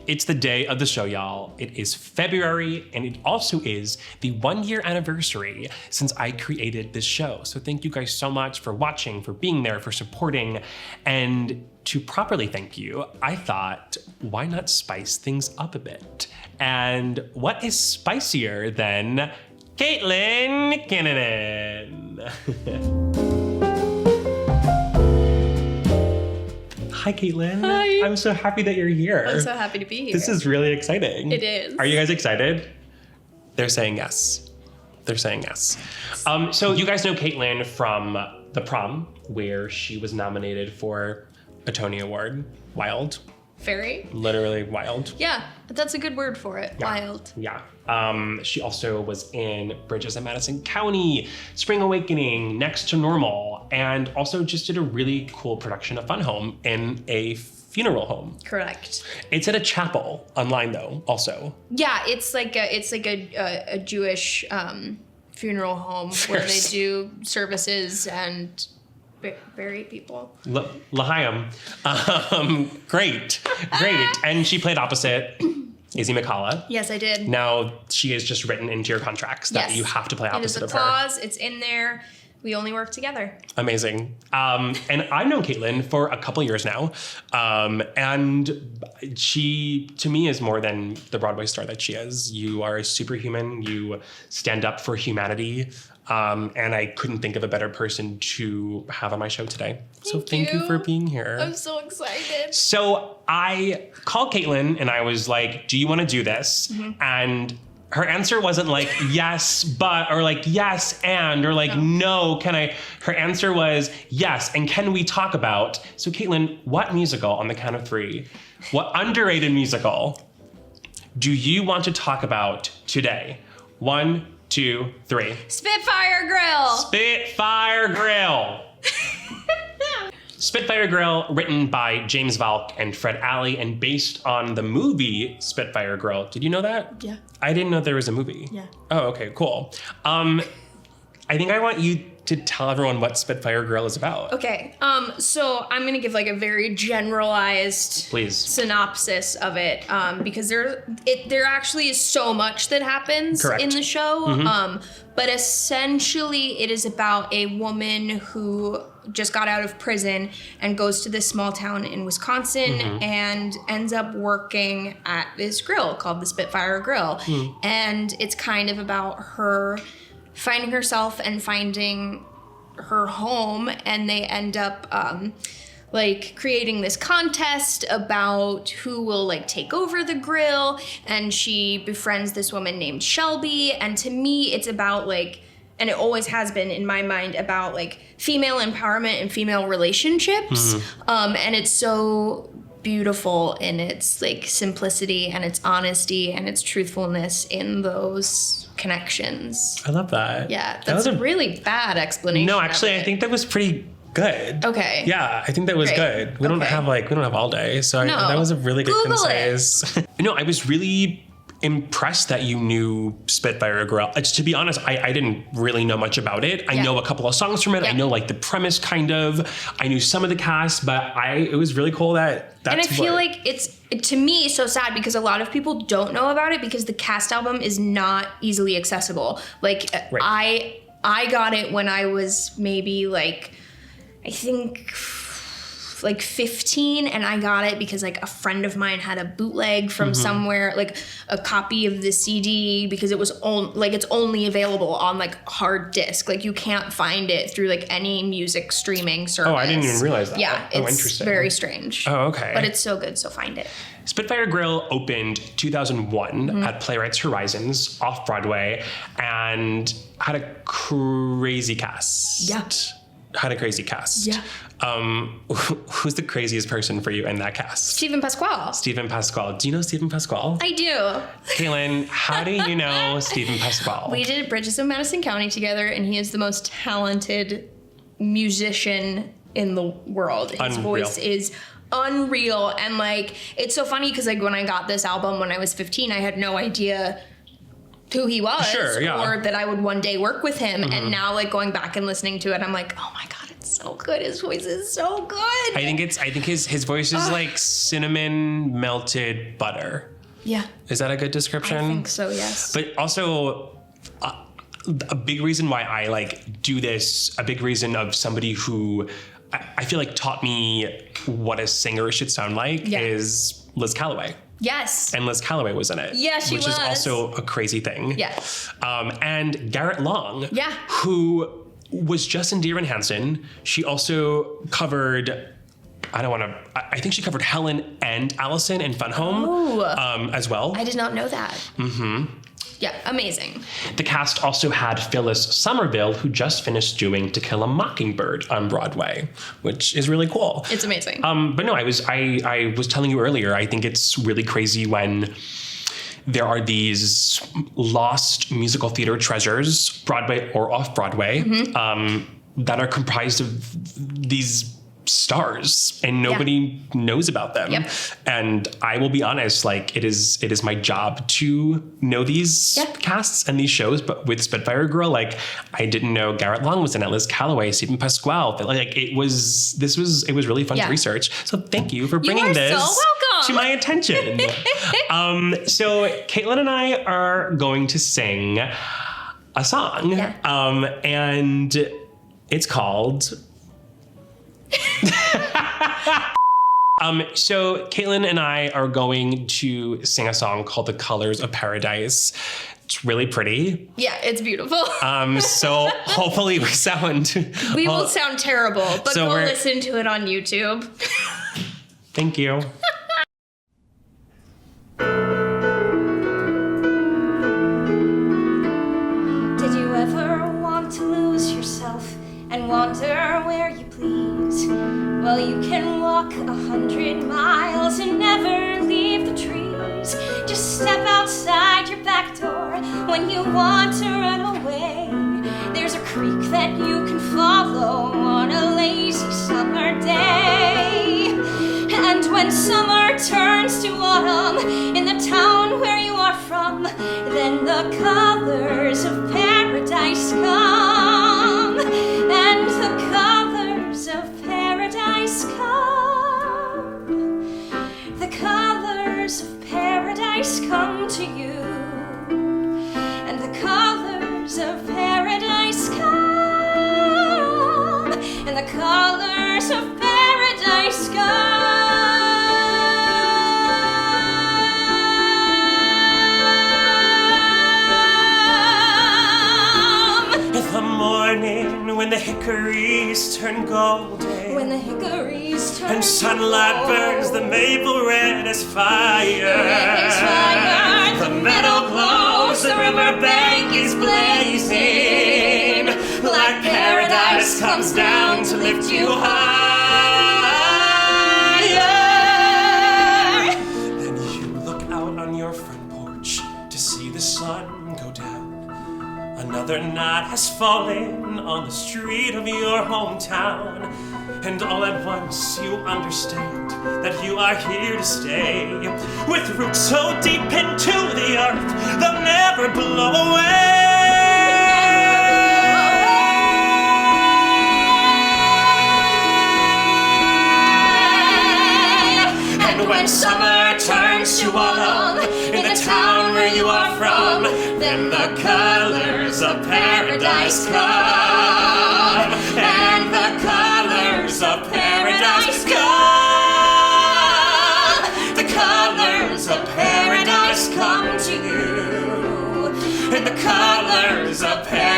It's the day of the show, y'all. It is February, and it also is the 1-year anniversary since I created this show. So thank you guys so much for watching, for being there, for supporting. And to properly thank you, I thought, why not spice things up a bit? And what is spicier than Caitlin Kinnunen? Hi, Caitlin. Hi. I'm so happy that you're here. I'm so happy to be here. This is really exciting. It is. Are you guys excited? They're saying yes. They're saying yes. So you guys know Caitlin from The Prom, where she was nominated for a Tony Award. Wild. Very. Literally wild. Yeah, that's a good word for it. Yeah. Wild. Yeah. She also was in Bridges in Madison County, Spring Awakening, Next to Normal, and also just did a really cool production of Fun Home in a funeral home. Correct. It's at a chapel online though, also. Yeah, it's like a Jewish funeral home where they do services and bury people. L'chaim. Great. And she played opposite Izzy McCalla. Yes, I did. Now she is just written into your contracts that you have to play opposite of her. It is a clause. It's in there. We only work together. Amazing. And I've known Caitlin for a couple years now. And she, to me, is more than the Broadway star that she is. You are a superhuman. You stand up for humanity. And I couldn't think of a better person to have on my show today. So thank you for being here. I'm so excited. So I called Caitlin and I was like, do you want to do this? Mm-hmm. And her answer wasn't like, yes, but, or like, yes, and, or like, no, can I? Her answer was, yes, and can we talk about? So Caitlin, what musical, on the count of 3, what underrated musical do you want to talk about today? 1, 2, 3. Spitfire Grill. Spitfire Grill. Spitfire Grill, written by James Valk and Fred Alley, and based on the movie Spitfire Grill. Did you know that? Yeah. I didn't know there was a movie. Yeah. Oh, okay, cool. I think I want you to tell everyone what Spitfire Grill is about. Okay, so I'm gonna give like a very generalized synopsis of it, because there actually is so much that happens in the show. Mm-hmm. But essentially it is about a woman who just got out of prison and goes to this small town in Wisconsin and ends up working at this grill called the Spitfire Grill. And it's kind of about her finding herself and finding her home, and they end up like creating this contest about who will like take over the grill, and she befriends this woman named Shelby. And to me it's about like, and it always has been in my mind, about like female empowerment and female relationships. And it's so beautiful in its like simplicity and its honesty and its truthfulness in those connections. I love that. Yeah, that's a really bad explanation. No, actually, I think that was pretty good. Okay. Yeah, I think that was good. We don't have all day, so that was a really good concise. No, I was really impressed that you knew Spitfire Grill. To be honest, I didn't really know much about it. I know a couple of songs from it. I know like the premise kind of. I knew some of the cast, but it was really cool that's and I feel like it's, to me, so sad because a lot of people don't know about it because the cast album is not easily accessible. Like I got it when I was maybe like, I think like 15, and I got it because like a friend of mine had a bootleg from somewhere, like a copy of the CD, because it was it's only available on like hard disk. Like you can't find it through like any music streaming service. Oh, I didn't even realize that. Yeah, it's interesting. Very strange. Oh, okay. But it's so good, so find it. Spitfire Grill opened 2001 at Playwrights Horizons off Broadway and had a crazy cast. Yeah. Had a crazy cast. Yeah. Who's the craziest person for you in that cast? Stephen Pasquale. Stephen Pasquale. Do you know Stephen Pasquale? I do. Caitlin, how do you know Stephen Pasquale? We did Bridges in Madison County together, and he is the most talented musician in the world. His voice is unreal. And like, it's so funny because like when I got this album when I was 15, I had no idea who he was or that I would one day work with him. And now like going back and listening to it, I'm like, oh my God, it's So good. His voice is so good. I think his voice is like cinnamon melted butter. Yeah. Is that a good description? I think so, yes. But also, a big reason why I like do this, a big reason of somebody who I feel like taught me what a singer should sound like is Liz Callaway. Yes. And Liz Callaway was in it. Yeah, she was. Which is also a crazy thing. Yes. And Garrett Long. Yeah. Who was just in Dear Evan Hansen. She also covered, I think she covered Helen and Allison in Fun Home as well. I did not know that. Mm-hmm. Yeah, amazing. The cast also had Phyllis Somerville, who just finished doing To Kill a Mockingbird on Broadway, which is really cool. It's amazing. But no, I was telling you earlier, I think it's really crazy when there are these lost musical theater treasures, Broadway or off Broadway, that are comprised of these stars and nobody knows about them. Yep. And I will be honest, like it is my job to know these casts and these shows, but with Spitfire Grill, like I didn't know Garrett Long was in it, Liz Callaway, Stephen Pasquale, but like it was really fun to research. So thank you for bringing this to my attention. So Caitlin and I are going to sing a song, and it's called so Caitlin and I are going to sing a song called The Colors of Paradise. It's really pretty. Yeah, it's beautiful. So hopefully we will sound terrible, but go listen to it on YouTube. Thank you. Did you ever want to lose yourself and wander where you please? Well, you can walk 100 miles and never leave the trees. Just step outside your back door when you want to run away. There's a creek that you can follow on a lazy summer day. And when summer turns to autumn in the town where you are from, then the colors of paradise come. And the colors of paradise come. The colors of paradise come to you. And the colors of paradise come. And the colors of paradise come. The morning when the hickories turn golden, When the hickories turn and sunlight gold, burns the maple red as fire. red as fire, The meadow glows, the river bank is blazing, like paradise comes down to lift you higher. Then you look out on your front porch to see the sun go down. Another night has fallen on the street of your hometown, and all at once you understand that you are here to stay. With roots so deep into the earth, they'll never blow away. And when summer turns to autumn in the town where you are from, then the colors of paradise come. And the colors of paradise come. The colors of paradise come to you. And the colors of paradise